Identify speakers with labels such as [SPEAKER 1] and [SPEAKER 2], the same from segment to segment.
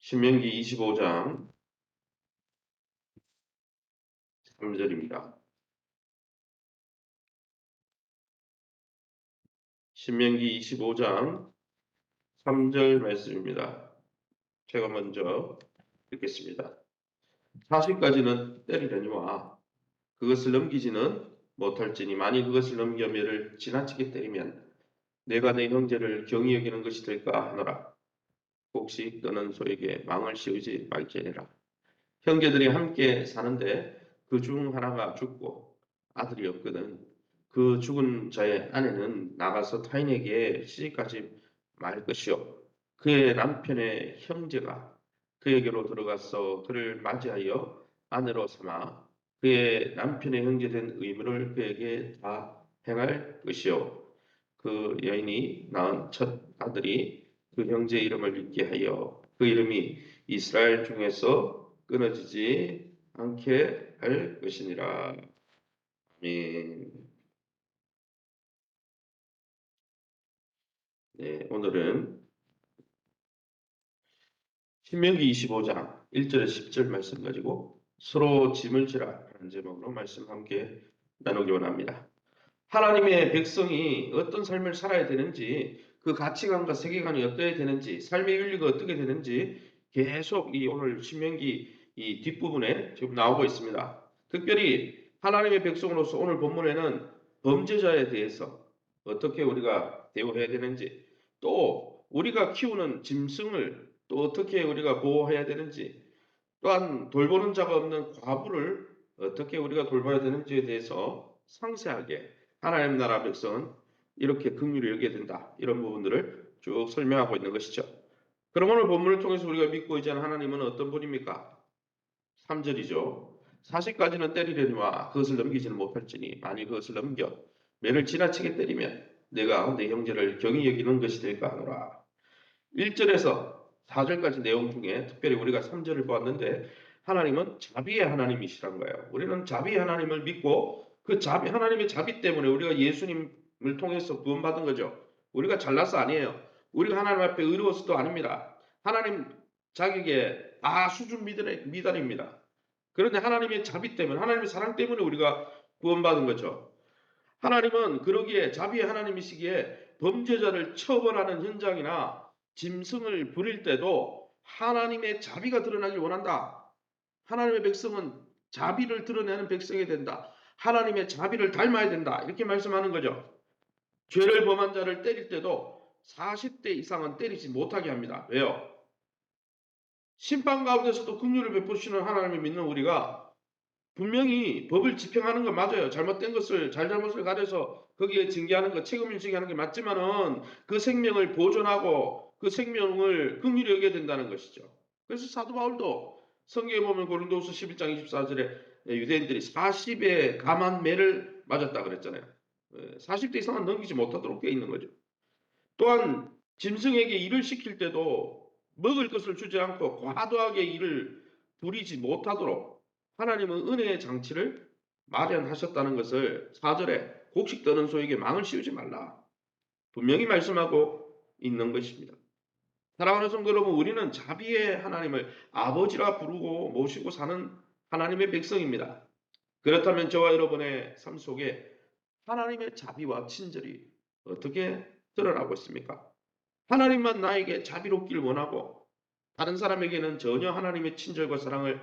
[SPEAKER 1] 신명기 25장 3절입니다. 신명기 25장 3절 말씀입니다. 제가 먼저 읽겠습니다. 40까지는 때리려니와 그것을 넘기지는 못할지니 만일 그것을 넘겨 매를 지나치게 때리면 내가 내 형제를 경히 여기는 것이 될까 하노라. 혹시 떠는 소에게 망을 씌우지 말지니라. 형제들이 함께 사는데 그 중 하나가 죽고 아들이 없거든. 그 죽은 자의 아내는 나가서 타인에게 시집가지 말 것이요. 그의 남편의 형제가 그에게로 들어가서 그를 맞이하여 아내로 삼아 그의 남편의 형제된 의무를 그에게 다 행할 것이요. 그 여인이 낳은 첫 아들이 그 형제 이름을 잊게 하여 그 이름이 이스라엘 중에서 끊어지지 않게 할 것이니라. 아멘. 네, 오늘은 신명기 25장 1절에 10절 말씀 가지고 서로 짐을 지라 하는 제목으로 말씀 함께 나누기 원합니다. 하나님의 백성이 어떤 삶을 살아야 되는지, 그 가치관과 세계관이 어떠해야 되는지, 삶의 윤리가 어떻게 되는지 계속 이 오늘 신명기 이 뒷부분에 지금 나오고 있습니다. 특별히 하나님의 백성으로서 오늘 본문에는 범죄자에 대해서 어떻게 우리가 대우해야 되는지, 또 우리가 키우는 짐승을 또 어떻게 우리가 보호해야 되는지, 또한 돌보는 자가 없는 과부를 어떻게 우리가 돌봐야 되는지에 대해서 상세하게 하나님 나라 백성은 이렇게 긍휼히 여겨야 된다. 이런 부분들을 쭉 설명하고 있는 것이죠. 그럼 오늘 본문을 통해서 우리가 믿고 있지 않은 하나님은 어떤 분입니까? 3절이죠. 40까지는 때리려니와 그것을 넘기지는 못할지니 만일 그것을 넘겨 매를 지나치게 때리면 내가 내 형제를 경히 여기는 것이 될까 하노라. 1절에서 4절까지 내용 중에 특별히 우리가 3절을 보았는데 하나님은 자비의 하나님이시란 거예요. 우리는 자비의 하나님을 믿고 그 자비, 하나님의 자비 때문에 우리가 예수님을 통해서 구원받은 거죠. 우리가 잘나서 아니에요. 우리가 하나님 앞에 의로워서도 아닙니다. 하나님 자격에 다 수준 미달입니다. 그런데 하나님의 자비 때문에 하나님의 사랑 때문에 우리가 구원받은 거죠. 하나님은 그러기에 자비의 하나님이시기에 범죄자를 처벌하는 현장이나 짐승을 부릴 때도 하나님의 자비가 드러나길 원한다. 하나님의 백성은 자비를 드러내는 백성이 된다. 하나님의 자비를 닮아야 된다. 이렇게 말씀하는 거죠. 죄를 범한 자를 때릴 때도 40대 이상은 때리지 못하게 합니다. 왜요? 심판 가운데서도 긍휼을 베푸시는 하나님을 믿는 우리가 분명히 법을 집행하는 건 맞아요. 잘못된 것을 잘잘못을 가려서 거기에 징계하는 것, 책임을 하는 게 맞지만은 그 생명을 보존하고 그 생명을 긍휼히 여겨야 된다는 것이죠. 그래서 사도 바울도 성경에 보면 고린도후서 11장 24절에 유대인들이 40에 감한 매를 맞았다 그랬잖아요. 40대 이상은 넘기지 못하도록 되어 있는 거죠. 또한 짐승에게 일을 시킬 때도 먹을 것을 주지 않고 과도하게 일을 부리지 못하도록 하나님은 은혜의 장치를 마련하셨다는 것을 4절에 곡식 떠는 소에게 망을 씌우지 말라. 분명히 말씀하고 있는 것입니다. 사랑하는 성도 여러분, 우리는 자비의 하나님을 아버지라 부르고 모시고 사는 하나님의 백성입니다. 그렇다면 저와 여러분의 삶 속에 하나님의 자비와 친절이 어떻게 드러나고 있습니까? 하나님만 나에게 자비롭기를 원하고 다른 사람에게는 전혀 하나님의 친절과 사랑을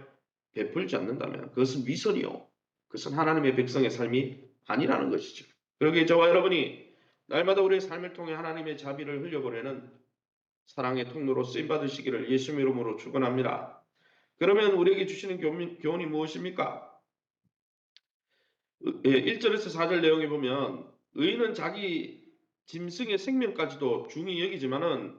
[SPEAKER 1] 베풀지 않는다면 그것은 위선이요. 그것은 하나님의 백성의 삶이 아니라는 것이죠. 그러기에 저와 여러분이 날마다 우리의 삶을 통해 하나님의 자비를 흘려보내는 사랑의 통로로 쓰임받으시기를 예수 이름으로 축원합니다. 그러면 우리에게 주시는 교훈이 무엇입니까? 1절에서 4절 내용에 보면 의인은 자기 짐승의 생명까지도 중히 여기지만은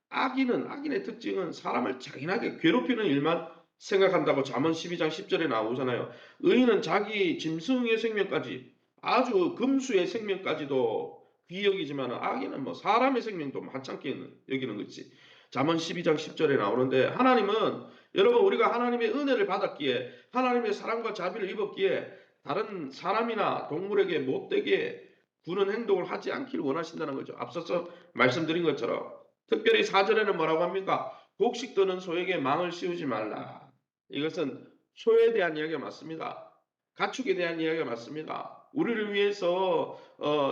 [SPEAKER 1] 악인의 특징은 사람을 잔인하게 괴롭히는 일만 생각한다고 잠언 12장 10절에 나오잖아요. 의인은 자기 짐승의 생명까지 아주 금수의 생명까지도 귀히 여기지만 악인은 뭐 사람의 생명도 하찮게 여기는 거지. 잠언 12장 10절에 나오는데 하나님은 여러분 우리가 하나님의 은혜를 받았기에 하나님의 사랑과 자비를 입었기에 다른 사람이나 동물에게 못되게 구는 행동을 하지 않기를 원하신다는 거죠. 앞서서 말씀드린 것처럼 특별히 4절에는 뭐라고 합니까? 곡식 떠는 소에게 망을 씌우지 말라. 이것은 소에 대한 이야기가 맞습니다. 가축에 대한 이야기가 맞습니다. 우리를 위해서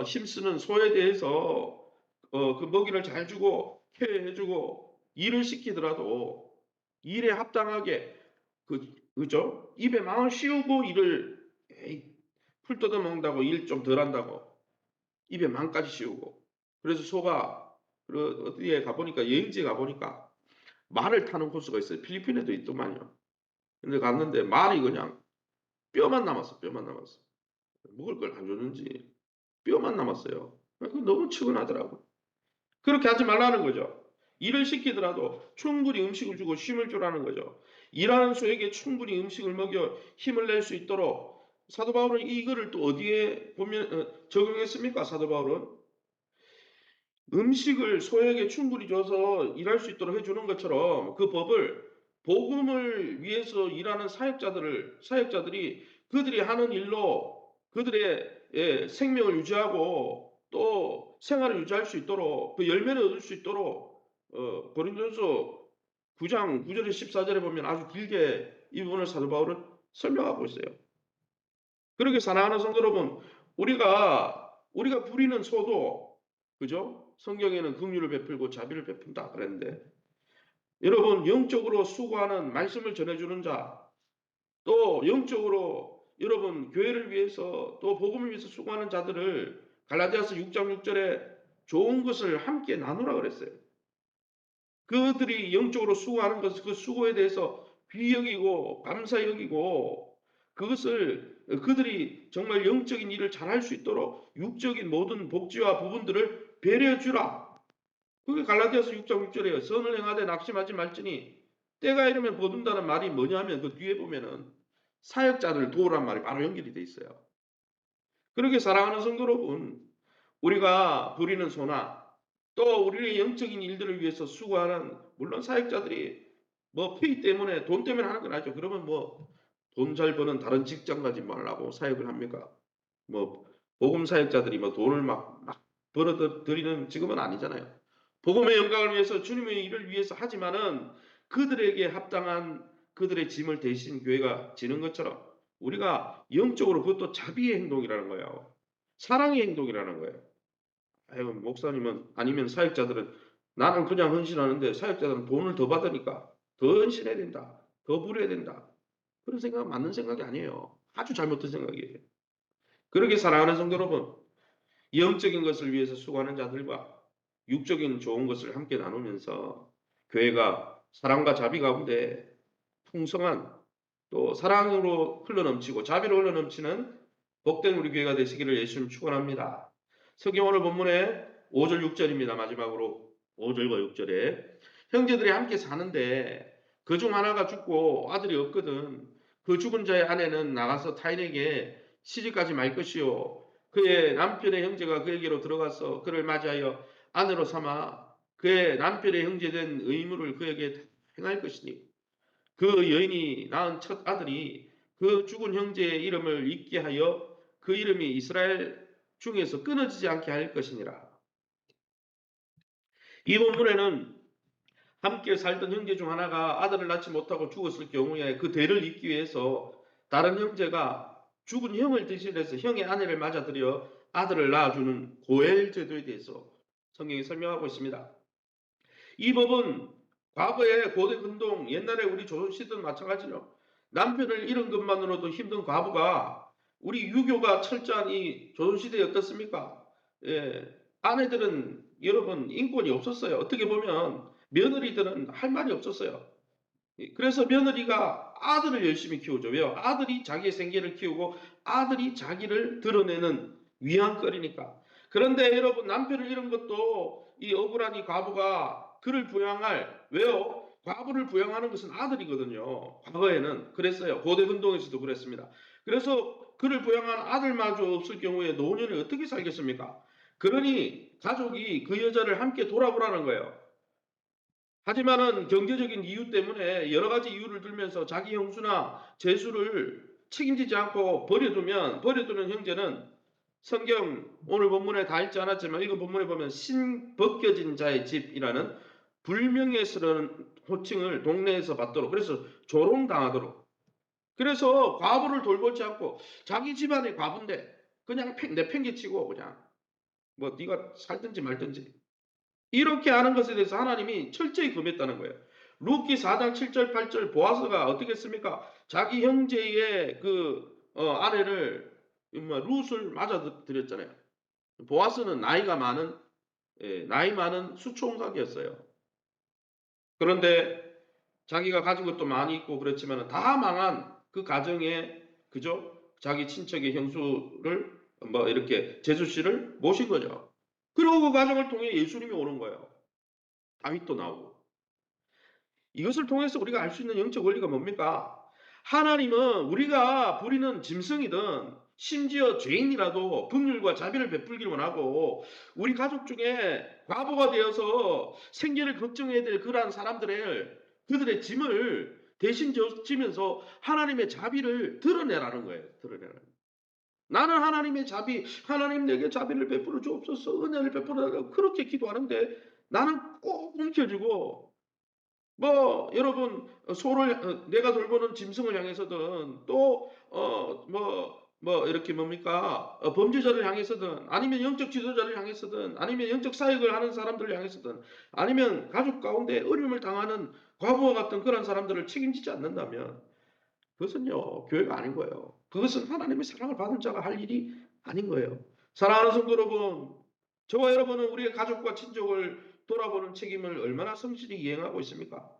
[SPEAKER 1] 힘쓰는 소에 대해서 그 먹이를 잘 주고 케어해주고 일을 시키더라도 일에 합당하게 그죠? 입에 망을 씌우고 일을 에이, 풀 뜯어 먹는다고 일 좀 덜 한다고 입에 망까지 씌우고 그래서 소가 어디에 가보니까 여행지에 가보니까 말을 타는 코스가 있어요. 필리핀에도 있더만요. 근데 갔는데 말이 그냥 뼈만 남았어. 뼈만 남았어. 먹을 걸 안 줬는지 뼈만 남았어요. 그거 너무 측은하더라고. 그렇게 하지 말라는 거죠. 일을 시키더라도 충분히 음식을 주고 쉼을 주라는 거죠. 일하는 소에게 충분히 음식을 먹여 힘을 낼 수 있도록 사도 바울은 이거를 또 어디에 보면 적용했습니까? 사도 바울은 음식을 소에게 충분히 줘서 일할 수 있도록 해주는 것처럼 그 법을 복음을 위해서 일하는 사역자들이 그들이 하는 일로 그들의 생명을 유지하고 또 생활을 유지할 수 있도록 그 열매를 얻을 수 있도록 고린도전서 9장 9절에 14절에 보면 아주 길게 이 부분을 사도 바울은 설명하고 있어요. 그렇게 사랑하는 성도 여러분, 우리가 부리는 소도 그죠? 성경에는 긍휼을 베풀고 자비를 베푼다 그랬는데 여러분 영적으로 수고하는 말씀을 전해주는 자, 또 영적으로 여러분 교회를 위해서 또 복음을 위해서 수고하는 자들을 갈라디아서 6장 6절에 좋은 것을 함께 나누라 그랬어요. 그들이 영적으로 수고하는 것, 그 수고에 대해서 귀히 여기고 감사히 여기고 그것을 그들이 정말 영적인 일을 잘할 수 있도록 육적인 모든 복지와 부분들을 배려해 주라. 그게 갈라디아서 6장 6절이에요. 선을 행하되 낙심하지 말지니 때가 이르면 보든다는 말이 뭐냐 하면 그 뒤에 보면은 사역자를 도우란 말이 바로 연결이 돼 있어요. 그렇게 사랑하는 성도 여러분, 우리가 부리는 소나 또 우리의 영적인 일들을 위해서 수고하는 물론 사역자들이 뭐 페이 때문에 돈 때문에 하는 건 아니죠. 그러면 뭐 돈 잘 버는 다른 직장 가지 말라고 사역을 합니까? 뭐 복음 사역자들이 뭐 돈을 막 벌어 들이는 직업은 아니잖아요. 복음의 영광을 위해서 주님의 일을 위해서 하지만은 그들에게 합당한 그들의 짐을 대신 교회가 지는 것처럼 우리가 영적으로 그것도 자비의 행동이라는 거예요. 사랑의 행동이라는 거예요. 아유, 목사님은 아니면 사역자들은 나는 그냥 헌신하는데 사역자들은 돈을 더 받으니까 더 헌신해야 된다. 더 부려야 된다. 그런 생각은 맞는 생각이 아니에요. 아주 잘못된 생각이에요. 그렇게 사랑하는 성도 여러분, 영적인 것을 위해서 수고하는 자들과 육적인 좋은 것을 함께 나누면서 교회가 사랑과 자비 가운데 풍성한 또 사랑으로 흘러넘치고 자비로 흘러넘치는 복된 우리 교회가 되시기를 예수님 축원합니다. 성경 오늘 본문에 5절 6절입니다. 마지막으로 5절과 6절에 형제들이 함께 사는데 그중 하나가 죽고 아들이 없거든 그 죽은 자의 아내는 나가서 타인에게 시집가지 말 것이요 그의 남편의 형제가 그에게로 들어가서 그를 맞이하여 아내로 삼아 그의 남편의 형제된 의무를 그에게 행할 것이니 그 여인이 낳은 첫 아들이 그 죽은 형제의 이름을 잊게 하여 그 이름이 이스라엘 중에서 끊어지지 않게 할 것이니라. 이 본문에는 함께 살던 형제 중 하나가 아들을 낳지 못하고 죽었을 경우에 그 대를 잇기 위해서 다른 형제가 죽은 형을 대신해서 형의 아내를 맞아들여 아들을 낳아주는 고엘 제도에 대해서 성경이 설명하고 있습니다. 이 법은 과거의 고대 근동, 옛날에 우리 조선시대도 마찬가지로 남편을 잃은 것만으로도 힘든 과부가 우리 유교가 철저한 이 조선시대에 어떻습니까? 예, 아내들은 여러분 인권이 없었어요. 어떻게 보면 며느리들은 할 말이 없었어요. 그래서 며느리가 아들을 열심히 키우죠. 왜요? 아들이 자기의 생계를 키우고 아들이 자기를 드러내는 위안거리니까. 그런데 여러분 남편을 잃은 것도 이 억울한 이 과부가 그를 부양할 왜요? 과부를 부양하는 것은 아들이거든요. 과거에는 그랬어요. 고대 운동에서도 그랬습니다. 그래서 그를 부양한 아들마저 없을 경우에 노년이 어떻게 살겠습니까? 그러니 가족이 그 여자를 함께 돌아보라는 거예요. 하지만은 경제적인 이유 때문에 여러 가지 이유를 들면서 자기 형수나 제수를 책임지지 않고 버려두는 형제는 성경 오늘 본문에 다 읽지 않았지만 이거 본문에 보면 신벗겨진 자의 집이라는 불명예스러운 호칭을 동네에서 받도록, 그래서 조롱당하도록, 그래서 과부를 돌보지 않고 자기 집안의 과부인데 그냥 내팽개치고 그냥 뭐 네가 살든지 말든지 이렇게 하는 것에 대해서 하나님이 철저히 금했다는 거예요. 룻기 4장 7절 8절 보아스가 어떻게 했습니까? 자기 형제의 아내를 룻을 맞아 들였잖아요. 보아스는 나이 많은 수총각이었어요. 그런데 자기가 가진 것도 많이 있고 그렇지만 다 망한 그 가정에 그죠? 자기 친척의 형수를 이렇게 제수 씨를 모신 거죠. 그리고 그 과정을 통해 예수님이 오는 거예요. 다윗도 나오고. 이것을 통해서 우리가 알 수 있는 영적 원리가 뭡니까? 하나님은 우리가 부리는 짐승이든 심지어 죄인이라도 긍휼과 자비를 베풀기를 원하고 우리 가족 중에 과부가 되어서 생계를 걱정해야 될 그러한 그들의 짐을 대신 지면서 하나님의 자비를 드러내라는 거예요. 드러내라는 거예요. 나는 하나님 내게 자비를 베풀어 주옵소서, 은혜를 베풀어 달라고 그렇게 기도하는데 나는 꼭 움켜쥐고 여러분 내가 돌보는 짐승을 향해서든 이렇게 범죄자를 향해서든 아니면 영적 지도자를 향해서든 아니면 영적 사역을 하는 사람들을 향해서든 아니면 가족 가운데 어려움을 당하는 과부와 같은 그런 사람들을 책임지지 않는다면 그것은요 교회가 아닌 거예요. 그것은 하나님의 사랑을 받은 자가 할 일이 아닌 거예요. 사랑하는 성도 여러분, 저와 여러분은 우리의 가족과 친족을 돌아보는 책임을 얼마나 성실히 이행하고 있습니까?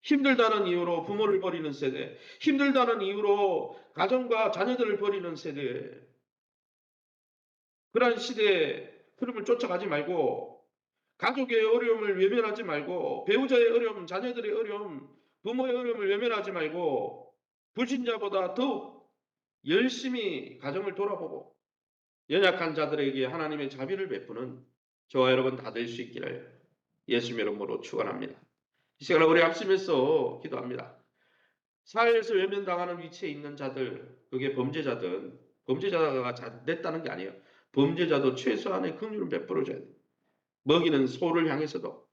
[SPEAKER 1] 힘들다는 이유로 부모를 버리는 세대, 힘들다는 이유로 가정과 자녀들을 버리는 세대, 그러한 시대의 흐름을 쫓아가지 말고 가족의 어려움을 외면하지 말고 배우자의 어려움, 자녀들의 어려움, 부모의 어려움을 외면하지 말고 불신자보다 더욱 열심히 가정을 돌아보고 연약한 자들에게 하나님의 자비를 베푸는 저와 여러분 다 될 수 있기를 예수님 이름으로 축원합니다. 이 시간에 우리 합심해서 기도합니다. 사회에서 외면당하는 위치에 있는 자들, 그게 범죄자가 잘 됐다는 게 아니에요. 범죄자도 최소한의 긍휼을 베풀어줘야 돼요. 먹이는 소를 향해서도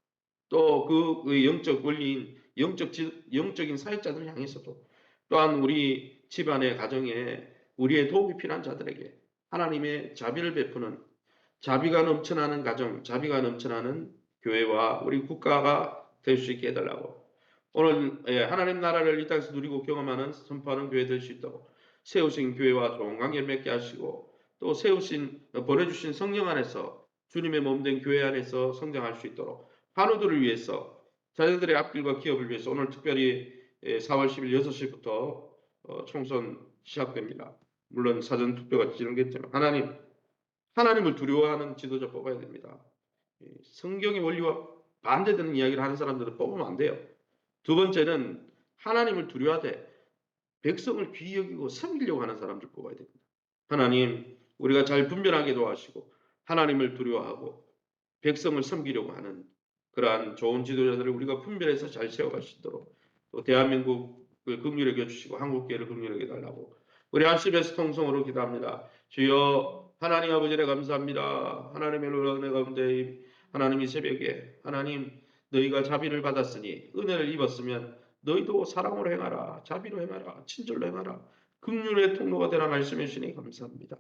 [SPEAKER 1] 또 그 영적 원리인 영적인 사역자들을 향해서도 또한 우리 집안의 가정에 우리의 도움이 필요한 자들에게 하나님의 자비를 베푸는 자비가 넘쳐나는 가정, 자비가 넘쳐나는 교회와 우리 국가가 될 수 있게 해달라고 오늘 하나님 나라를 이 땅에서 누리고 경험하는 선포하는 교회 될 수 있도록 세우신 교회와 좋은 관계 맺게 하시고 또 보내주신 성령 안에서 주님의 몸된 교회 안에서 성장할 수 있도록 환우들을 위해서 자녀들의 앞길과 기업을 위해서 오늘 특별히 4월 10일 6시부터 총선 시작됩니다. 물론 사전 투표가 진행됐지만 하나님을 두려워하는 지도자 뽑아야 됩니다. 성경의 원리와 반대되는 이야기를 하는 사람들은 뽑으면 안 돼요. 두 번째는 하나님을 두려워하되 백성을 귀히 여기고 섬기려고 하는 사람들 뽑아야 됩니다. 하나님, 우리가 잘 분별하게 도와주시고 하나님을 두려워하고 백성을 섬기려고 하는 그러한 좋은 지도자들을 우리가 분별해서 잘 세워갈 수 있도록 또 대한민국을 긍휼히 여겨주시고 한국교회를 긍휼히 여겨달라고 우리 안심에서 통성으로 기도합니다. 주여 하나님 아버지를 감사합니다. 하나님의 은혜 가운데 하나님 이 새벽에 하나님 너희가 자비를 받았으니 은혜를 입었으면 너희도 사랑으로 행하라, 자비로 행하라, 친절로 행하라, 긍휼의 통로가 되라 말씀해 주시니 감사합니다.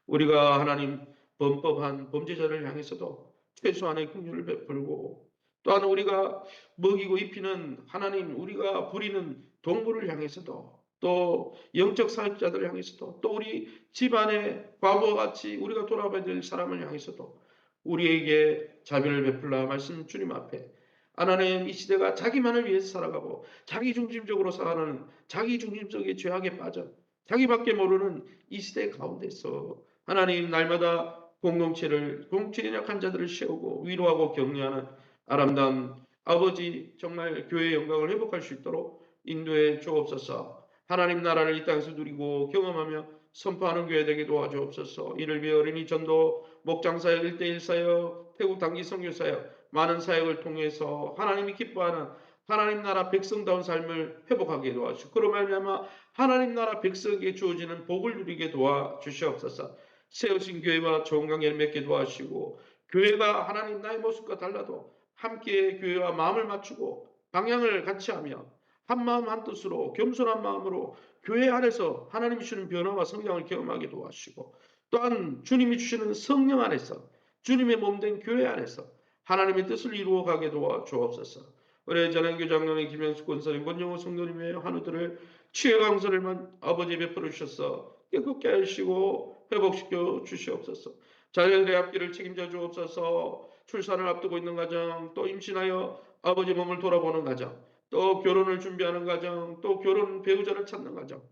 [SPEAKER 1] 우리가 하나님 범법한 범죄자를 향해서도 최소한의 긍휼을 베풀고 또한 우리가 먹이고 입히는 하나님 우리가 부리는 동물을 향해서도 또 영적 사역자들을 향해서도 또 우리 집안의 과부와 같이 우리가 돌아봐야 될 사람을 향해서도 우리에게 자비를 베풀라 말씀 주님 앞에 하나님 이 시대가 자기만을 위해서 살아가고 자기 중심적으로 살아가는 자기 중심적인 죄악에 빠져 자기밖에 모르는 이 시대 가운데서 하나님 날마다 공동체에 약한 자들을 세우고 위로하고 격려하는 아름다운 아버지 정말 교회의 영광을 회복할 수 있도록 인도해 주옵소서. 하나님 나라를 이 땅에서 누리고 경험하며 선포하는 교회 되게 도와주옵소서. 이를 위해 어린이 전도, 목장사역, 1:1 사역, 태국 단기 선교 사역 많은 사역을 통해서 하나님이 기뻐하는 하나님 나라 백성다운 삶을 회복하게 도와주시고 그로 말미암아 하나님 나라 백성에게 주어지는 복을 누리게 도와주시옵소서. 세우신 교회와 좋은 관계를 맺게 도와주시고 교회가 하나님 나의 모습과 달라도 함께 교회와 마음을 맞추고 방향을 같이 하며 한 마음 한 뜻으로 겸손한 마음으로 교회 안에서 하나님이 주시는 변화와 성장을 경험하게 도와주시고 또한 주님이 주시는 성령 안에서 주님의 몸된 교회 안에서 하나님의 뜻을 이루어가게 도와주옵소서. 우리 전환교 장로님 김현수 권사님 권영호 성도님의 한우들을 치유 강선을 아버지 베풀어 주셔서 깨끗게 하시고 회복시켜 주시옵소서. 자녀들의 앞길을 책임져 주옵소서. 출산을 앞두고 있는 가정, 또 임신하여 아버지 몸을 돌아보는 가정, 또 결혼을 준비하는 가정, 또 결혼 배우자를 찾는 가정,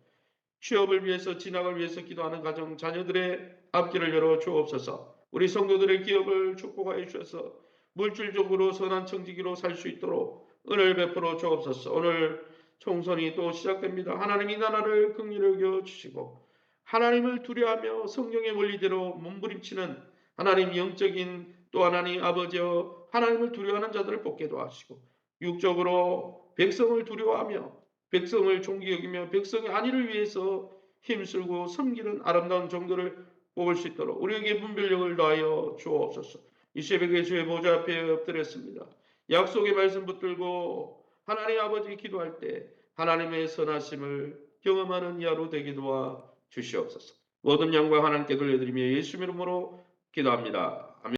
[SPEAKER 1] 취업을 위해서 진학을 위해서 기도하는 가정, 자녀들의 앞길을 열어 주옵소서. 우리 성도들의 기업을 축복하여 주셔서 물질적으로 선한 청지기로 살 수 있도록 은혜를 베풀어 주옵소서. 오늘 총선이 또 시작됩니다. 하나님 이 나라를 긍휼히 여겨 주시고 하나님을 두려워하며 성령의 원리대로 몸부림치는 하나님 영적인 또 하나님 아버지여 하나님을 두려워하는 자들을 뽑게 도와주시고 육적으로 백성을 두려워하며 백성을 존귀 여기며 백성의 안위를 위해서 힘쓰고 섬기는 아름다운 정도를 뽑을 수 있도록 우리에게 분별력을 더하여 주옵소서. 이 새벽에 주의 보좌 앞에 엎드렸습니다. 약속의 말씀 붙들고 하나님 아버지 기도할 때 하나님의 선하심을 경험하는 야로 되게 도와 주시옵소서. 모든 영광 하나님께 돌려드리며 예수 이름으로 기도합니다.